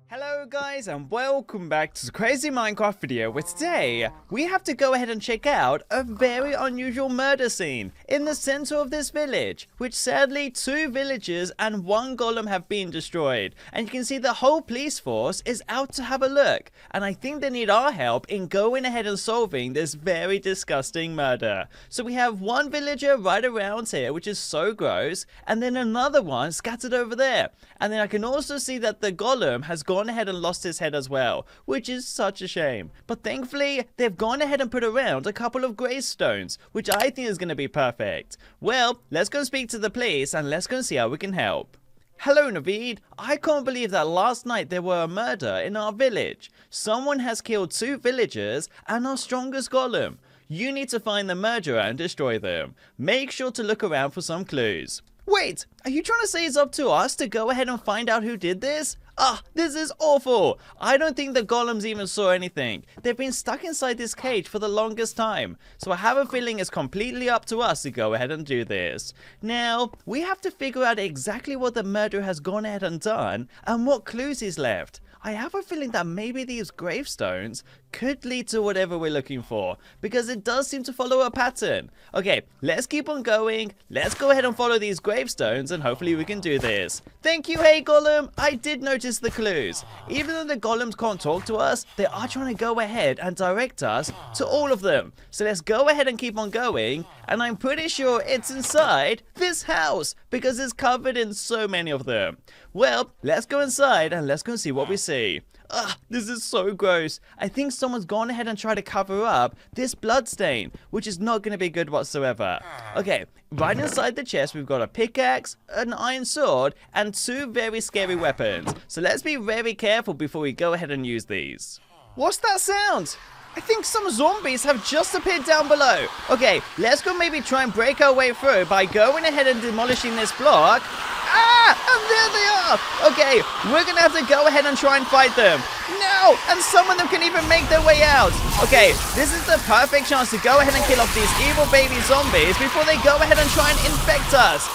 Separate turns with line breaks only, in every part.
Hello guys and welcome back to the crazy Minecraft video where today we have to go ahead and check out a very unusual murder scene in the center of this village, which sadly 2 villagers and 1 golem have been destroyed, and you can see the whole police force is out to have a look, and I think they need our help in going ahead and solving this very disgusting murder. So we have 1 villager right around here, which is so gross, and then another one scattered over there, and then I can also see that the golem has gone ahead and lost his head as well, which is such a shame. But thankfully, they've gone ahead and put around a couple of gravestones, which I think is going to be perfect. Well, let's go speak to the police and let's go see how we can help. Hello Naveed, I can't believe that last night there were a murder in our village. Someone has killed 2 villagers and our strongest golem. You need to find the murderer and destroy them. Make sure to look around for some clues. Wait, are you trying to say it's up to us to go ahead and find out who did this? This is awful. I don't think the golems even saw anything. They've been stuck inside this cage for the longest time. So I have a feeling it's completely up to us to go ahead and do this. Now, we have to figure out exactly what the murderer has gone ahead and done and what clues he's left. I have a feeling that maybe these gravestones could lead to whatever we're looking for, because it does seem to follow a pattern. Okay, let's keep on going. Let's go ahead and follow these gravestones and hopefully we can do this. Thank you, hey golem. I did notice the clues. Even though the golems can't talk to us, they are trying to go ahead and direct us to all of them. So let's go ahead and keep on going, and I'm pretty sure it's inside this house because it's covered in so many of them. Well, let's go inside and let's go see what we see. This is so gross. I think someone's gone ahead and tried to cover up this blood stain, which is not going to be good whatsoever. Okay, right inside the chest we've got a pickaxe, an iron sword, and 2 very scary weapons. So let's be very careful before we go ahead and use these. What's that sound? I think some zombies have just appeared down below. Okay, let's go maybe try and break our way through by going ahead and demolishing this block. And there they are! Okay, we're gonna have to go ahead and try and fight them. No! And some of them can even make their way out. Okay, this is the perfect chance to go ahead and kill off these evil baby zombies before they go ahead and try and infect us.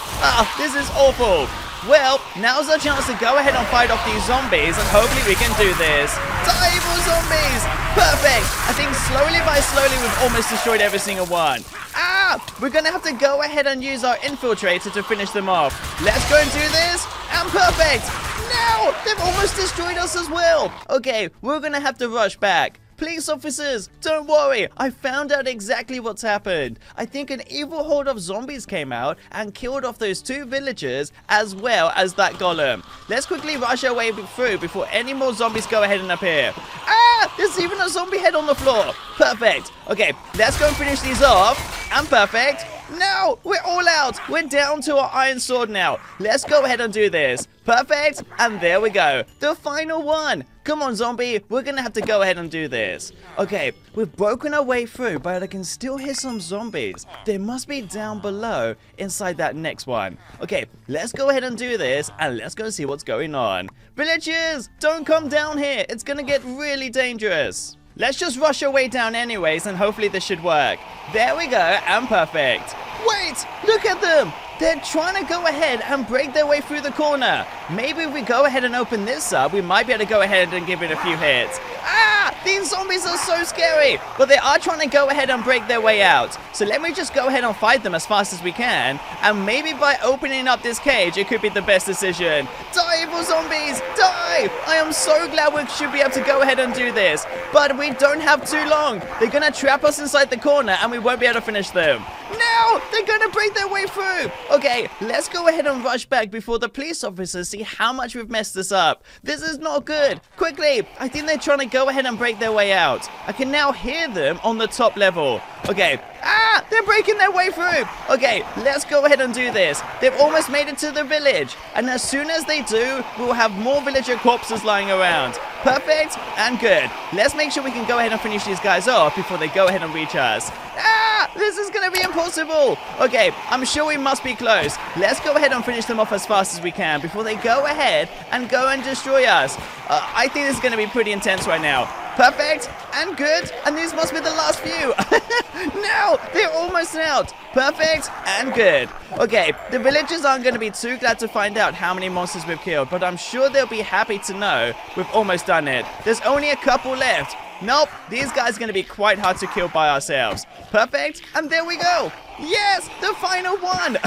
This is awful. Well, now's our chance to go ahead and fight off these zombies, and hopefully we can do this. Die, evil zombies! Perfect! I think slowly by slowly we've almost destroyed every single one. We're gonna have to go ahead and use our infiltrator to finish them off. Let's go and do this, and perfect! No! They've almost destroyed us as well! Okay, we're gonna have to rush back. Police officers, don't worry, I found out exactly what's happened. I think an evil horde of zombies came out and killed off those 2 villagers as well as that golem. Let's quickly rush our way through before any more zombies go ahead and appear. There's even a zombie head on the floor. Perfect. Okay, let's go and finish these off. And perfect. No, we're all out. We're down to our iron sword now. Let's go ahead and do this. Perfect. And there we go. The final one. Come on, zombie. We're going to have to go ahead and do this. Okay, we've broken our way through, but I can still hear some zombies. They must be down below inside that next one. Okay, let's go ahead and do this, and let's go see what's going on. Villagers, don't come down here. It's going to get really dangerous. Let's just rush our way down anyways, and hopefully this should work. There we go, and perfect. Wait, look at them. They're trying to go ahead and break their way through the corner. Maybe if we go ahead and open this up, we might be able to go ahead and give it a few hits. These zombies are so scary, but they are trying to go ahead and break their way out. So let me just go ahead and fight them as fast as we can, and maybe by opening up this cage, it could be the best decision. Die, evil zombies, die! I am so glad we should be able to go ahead and do this, but we don't have too long. They're gonna trap us inside the corner, and we won't be able to finish them. No! They're gonna break their way through! Okay, let's go ahead and rush back before the police officers see how much we've messed this up. This is not good. Quickly! I think they're trying to go ahead and break their way out. I can now hear them on the top level. Okay. They're breaking their way through. Okay, let's go ahead and do this. They've almost made it to the village. And as soon as they do, we'll have more villager corpses lying around. Perfect and good. Let's make sure we can go ahead and finish these guys off before they go ahead and reach us. This is going to be impossible. Okay, I'm sure we must be close. Let's go ahead and finish them off as fast as we can before they go ahead and go and destroy us. I think this is going to be pretty intense right now. Perfect. And good. And these must be the last few. No, they're almost out. Perfect and good. Okay, the villagers aren't going to be too glad to find out how many monsters we've killed, but I'm sure they'll be happy to know we've almost done it. There's only a couple left. Nope, these guys are going to be quite hard to kill by ourselves. Perfect, and there we go. Yes, the final one.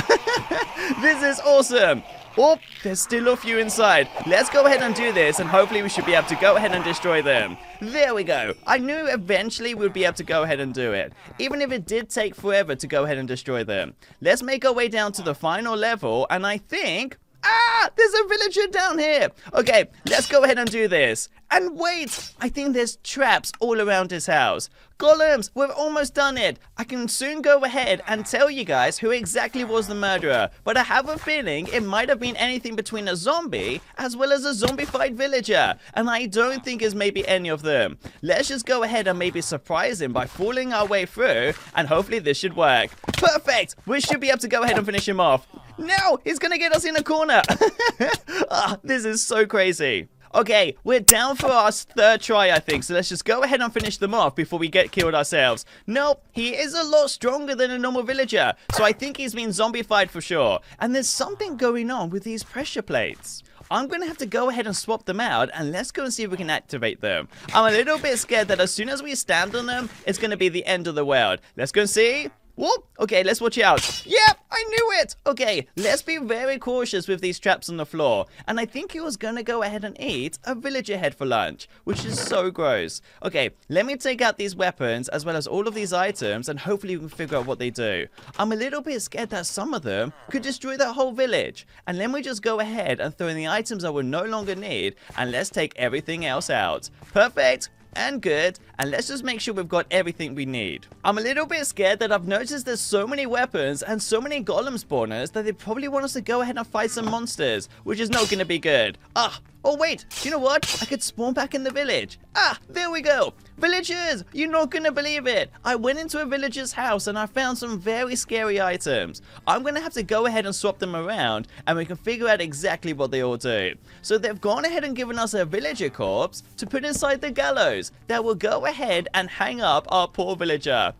This is awesome. Oh, there's still a few inside. Let's go ahead and do this, and hopefully we should be able to go ahead and destroy them. There we go. I knew eventually we'd be able to go ahead and do it, even if it did take forever to go ahead and destroy them. Let's make our way down to the final level, and I think... Ah, there's a villager down here. Okay, let's go ahead and do this. And wait, I think there's traps all around his house. Golems, we've almost done it. I can soon go ahead and tell you guys who exactly was the murderer, but I have a feeling it might have been anything between a zombie as well as a zombified villager, and I don't think it's maybe any of them. Let's just go ahead and maybe surprise him by falling our way through, and hopefully this should work. Perfect, we should be able to go ahead and finish him off. No, he's gonna get us in a corner. This is so crazy. Okay, we're down for our third try, I think, so let's just go ahead and finish them off before we get killed ourselves. Nope, he is a lot stronger than a normal villager, so I think he's been zombified for sure. And there's something going on with these pressure plates. I'm going to have to go ahead and swap them out, and let's go and see if we can activate them. I'm a little bit scared that as soon as we stand on them, it's going to be the end of the world. Let's go and see. Whoop! Okay, let's watch out. Yep, I knew it! Okay, let's be very cautious with these traps on the floor. And I think he was gonna go ahead and eat a villager head for lunch, which is so gross. Okay, let me take out these weapons as well as all of these items, and hopefully we can figure out what they do. I'm a little bit scared that some of them could destroy that whole village. And let me just go ahead and throw in the items I will no longer need, and let's take everything else out. Perfect! And good, and let's just make sure we've got everything we need. I'm a little bit scared that I've noticed there's so many weapons and so many golem spawners that they probably want us to go ahead and fight some monsters, which is not going to be good. Oh wait, do you know what? I could spawn back in the village. There we go. Villagers, you're not gonna believe it. I went into a villager's house and I found some very scary items. I'm gonna have to go ahead and swap them around, and we can figure out exactly what they all do. So they've gone ahead and given us a villager corpse to put inside the gallows that will go ahead and hang up our poor villager.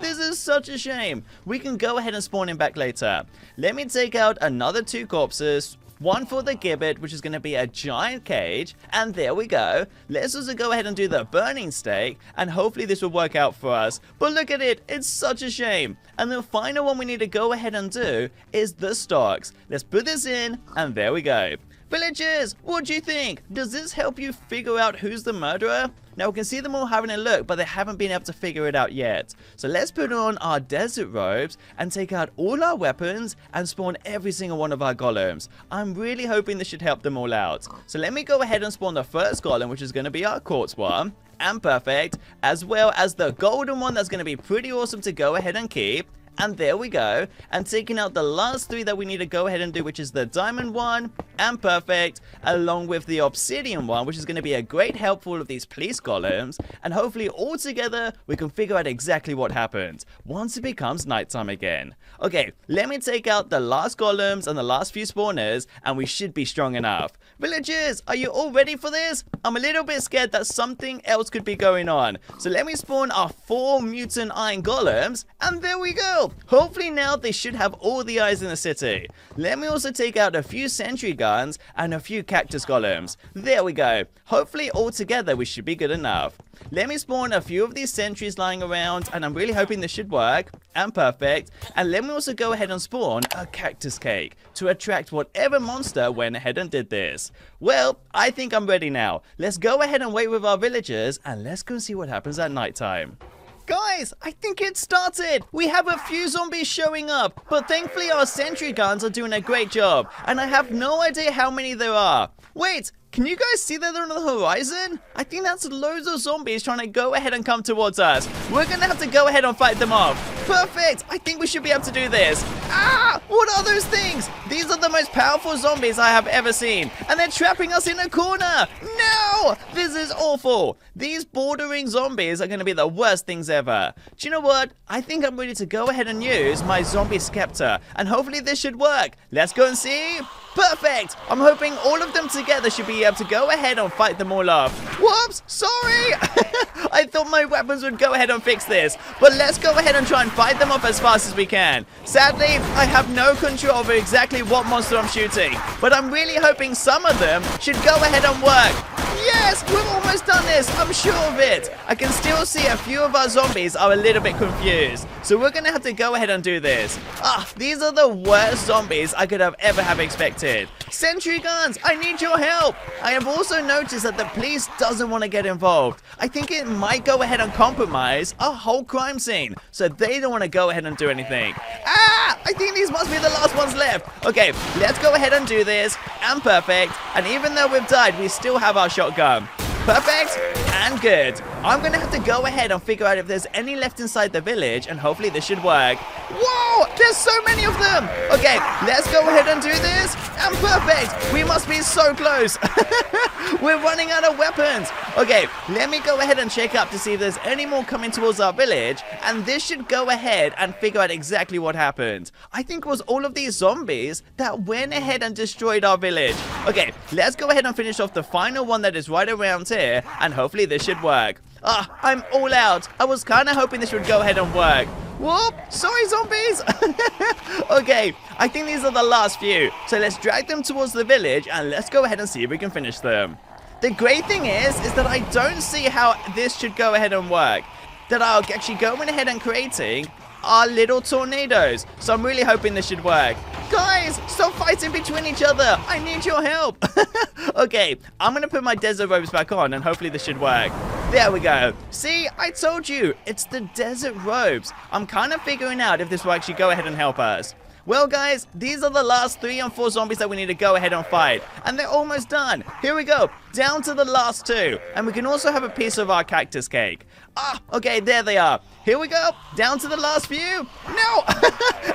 This is such a shame. We can go ahead and spawn him back later. Let me take out another 2 corpses. One for the gibbet, which is going to be a giant cage, and there we go. Let's also go ahead and do the burning stake, and hopefully this will work out for us. But look at it, it's such a shame. And the final one we need to go ahead and do is the stocks. Let's put this in, and there we go. Villagers, what do you think? Does this help you figure out who's the murderer? Now we can see them all having a look, but they haven't been able to figure it out yet. So let's put on our desert robes and take out all our weapons and spawn every single one of our golems. I'm really hoping this should help them all out. So let me go ahead and spawn the first golem, which is going to be our quartz one. And perfect, as well as the golden one that's going to be pretty awesome to go ahead and keep. And there we go, and taking out the last 3 that we need to go ahead and do, which is the diamond one, and perfect, along with the obsidian one, which is going to be a great help for all of these police golems, and hopefully all together we can figure out exactly what happens once it becomes nighttime again. Okay, let me take out the last golems and the last few spawners, and we should be strong enough. Villagers, are you all ready for this? I'm a little bit scared that something else could be going on, so let me spawn our 4 mutant iron golems, and there we go. Hopefully now they should have all the eyes in the city. Let me also take out a few sentry guns and a few cactus golems. There we go. Hopefully all together we should be good enough. Let me spawn a few of these sentries lying around, and I'm really hoping this should work. And perfect. And let me also go ahead and spawn a cactus cake to attract whatever monster went ahead and did this. Well, I think I'm ready now. Let's go ahead and wait with our villagers, and let's go see what happens at nighttime. Guys, I think it started! We have a few zombies showing up, but thankfully our sentry guns are doing a great job, and I have no idea how many there are. Wait, can you guys see that they're on the horizon? I think that's loads of zombies trying to go ahead and come towards us. We're gonna have to go ahead and fight them off. Perfect! I think we should be able to do this. What are those things? These are the most powerful zombies I have ever seen, and they're trapping us in a corner. No! This is awful. These bordering zombies are gonna be the worst things ever. Do you know what? I think I'm ready to go ahead and use my zombie scepter, and hopefully this should work. Let's go and see. Perfect! I'm hoping all of them together should be able to go ahead and fight them all off. Whoops! Sorry! I thought my weapons would go ahead and fix this. But let's go ahead and try and fight them off as fast as we can. Sadly, I have no control over exactly what monster I'm shooting. But I'm really hoping some of them should go ahead and work. Yes! We've almost done this! I'm sure of it! I can still see a few of our zombies are a little bit confused. So we're gonna have to go ahead and do this. These are the worst zombies I could have ever expected. Sentry guns, I need your help! I have also noticed that the police doesn't want to get involved. I think it might go ahead and compromise our whole crime scene. So they don't want to go ahead and do anything. I think these must be the last ones left. Okay, let's go ahead and do this. And perfect. And even though we've died, we still have our shotgun. Perfect and good. I'm gonna have to go ahead and figure out if there's any left inside the village, and hopefully this should work. Whoa, there's so many of them. Okay, let's go ahead and do this. And perfect. We must be so close. We're running out of weapons. Okay, let me go ahead and check up to see if there's any more coming towards our village, and this should go ahead and figure out exactly what happened. I think it was all of these zombies that went ahead and destroyed our village. Okay, let's go ahead and finish off the final one that is right around here, and hopefully this should work. I'm all out. I was kind of hoping this would go ahead and work. Whoop! Sorry, zombies! Okay, I think these are the last few. So let's drag them towards the village, and let's go ahead and see if we can finish them. The great thing is that I don't see how this should go ahead and work. That I'll actually go ahead and creating our little tornadoes. So I'm really hoping this should work. Guys, stop fighting between each other. I need your help. Okay, I'm going to put my desert robes back on, and hopefully this should work. There we go. See, I told you, it's the desert robes. I'm kind of figuring out if this will actually go ahead and help us. Well, guys, these are the last 3 and 4 zombies that we need to go ahead and fight. And they're almost done. Here we go. Down to the last 2. And we can also have a piece of our cactus cake. Okay, there they are. Here we go. Down to the last few. No!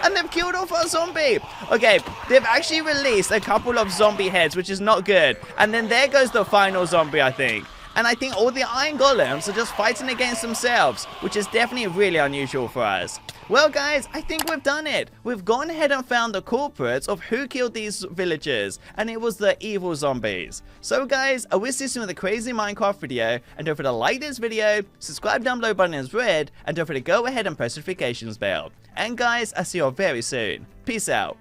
And they've killed off our zombie. Okay, they've actually released a couple of zombie heads, which is not good. And then there goes the final zombie, I think. And I think all the iron golems are just fighting against themselves, which is definitely really unusual for us. Well, guys, I think we've done it. We've gone ahead and found the culprits of who killed these villagers, and it was the evil zombies. So, guys, I will see you soon with a crazy Minecraft video, and don't forget to like this video, subscribe down below button is red, and don't forget to go ahead and press the notifications bell. And guys, I'll see you all very soon. Peace out.